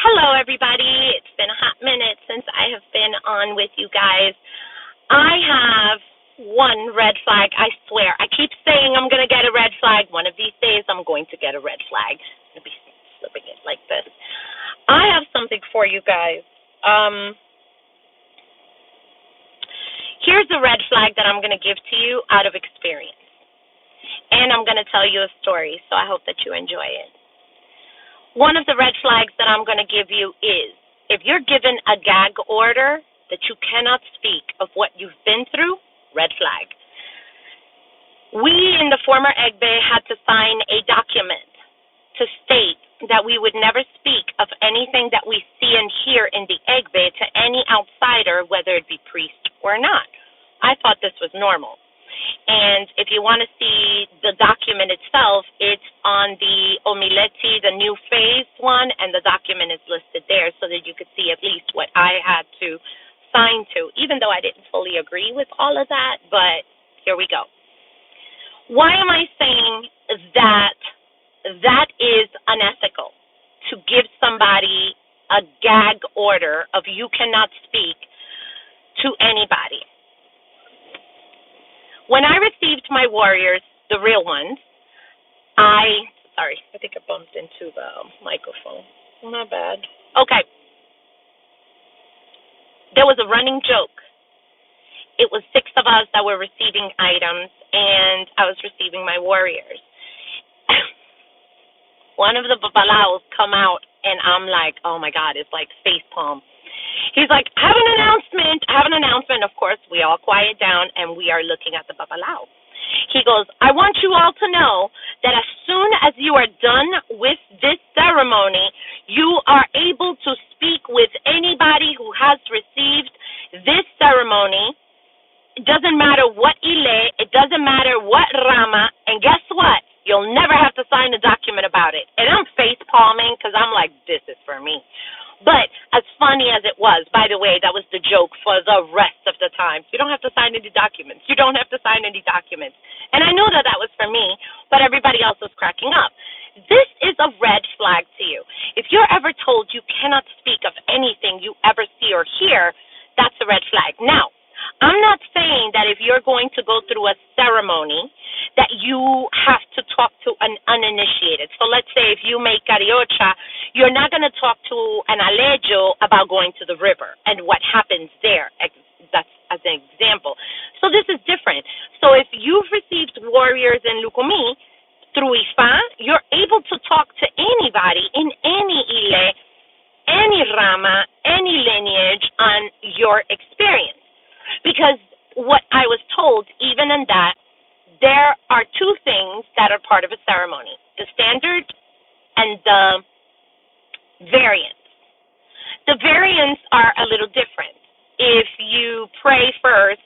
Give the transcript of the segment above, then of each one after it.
Hello, everybody. It's been a hot minute since I have been on with you guys. I have one red flag, I swear. I keep saying I'm going to get a red flag. One of these days, I'm going to get a red flag. I'm going to be slipping it like this. I have something for you guys. Here's a red flag that I'm going to give to you out of experience. And I'm going to tell you a story, so I hope that you enjoy it. One of the red flags that I'm going to give you is if you're given a gag order that you cannot speak of what you've been through, red flag. We in the former Egbe had to sign a document to state that we would never speak of anything that we see and hear in the Egbe to any outsider, whether it be priest or not. I thought this was normal. And if you want to see the document itself, it's on the Omileti, the new phase one, and the document is listed there so that you could see at least what I had to sign to, even though I didn't fully agree with all of that, but here we go. Why am I saying that that is unethical, to give somebody a gag order of you cannot speak to anybody? When I received my warriors, the real ones, I think I bumped into the microphone. Not bad. Okay. There was a running joke. It was 6 of us that were receiving items, and I was receiving my warriors. One of the babalaos come out, and I'm like, oh, my God, it's like facepalm. He's like, I have an announcement. Of course, we all quiet down, and we are looking at the babalao. He goes, I want you all to know that as soon as you are done with this ceremony, you are able to speak with anybody who has received this ceremony. It doesn't matter what ile, it doesn't matter what rama, and guess what? You'll never have to sign a document about it. And I'm face palming because I'm like, this is for me. But as funny as it was, by the way, that was the joke for the rest of the time. You don't have to sign any documents. You don't have to sign any documents. And I know that that was for me, but everybody else was cracking up. This is a red flag to you. If you're ever told you cannot speak of anything you ever see or hear, that's a red flag. Now, I'm not saying that if you're going to go through a ceremony that you have to talk to an uninitiated. So let's say if you make cariocha, you're not going to talk to an alejo about going to the river and what happens there. That's as an example. So this is different. So if you've received warriors in Lukumi through Ifa, you're able to talk to anybody in any ile, any rama, any lineage on your experience. Because what I was told, even in that, there are 2 things that are part of a ceremony, the standard and the variants. The variants are a little different. If you pray first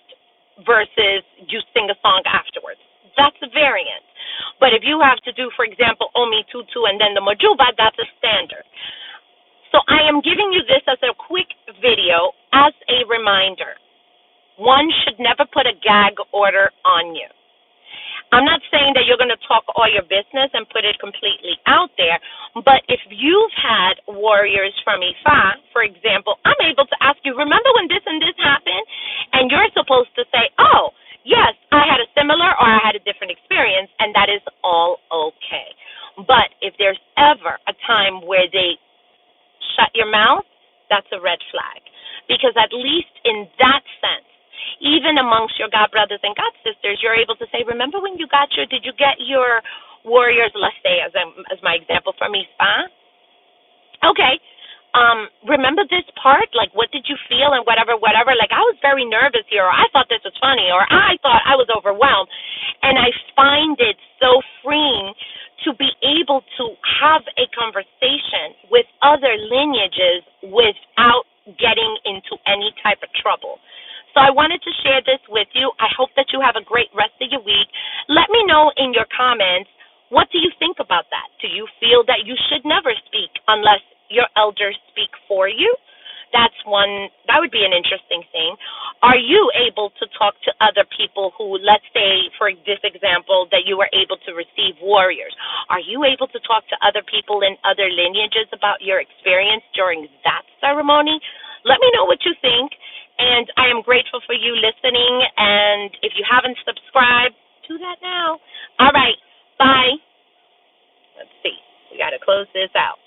versus you sing a song afterwards, that's a variant. But if you have to do, for example, Omi Tutu and then the Mojuba, that's a standard. So I am giving you this as a quick video as a reminder. One should never put a gag order on you. I'm not saying that you're going to talk all your business and put it completely out there, but if you've had warriors from Ifa, for example, I'm able to ask you, remember when this and this happened? And you're supposed to say, oh, yes, I had a similar or I had a different experience, and that is all okay. But if there's ever a time where they shut your mouth, that's a red flag. Because at least in that sense, even amongst your God brothers and God sisters, you're able to say, remember when you did you get your warriors, let's say, as my example from Ispa? Okay. Remember this part? Like, what did you feel and whatever? Like, I was very nervous here, or I thought this was funny, or I thought I was overwhelmed. And I find it so freeing to be able to have a conversation with other lineages without getting into any type of trouble. So I wanted to share this with you. I hope that you have a great rest of your week. Let me know in your comments, what do you think about that? Do you feel that you should never speak unless your elders speak for you? That would be an interesting thing. Are you able to talk to other people who, let's say, for this example, that you were able to receive warriors? Are you able to talk to other people in other lineages about your experience during that ceremony? Let me know what you think. And I am grateful for you listening. And if you haven't subscribed, do that now. All right. Bye. Let's see. We got to close this out.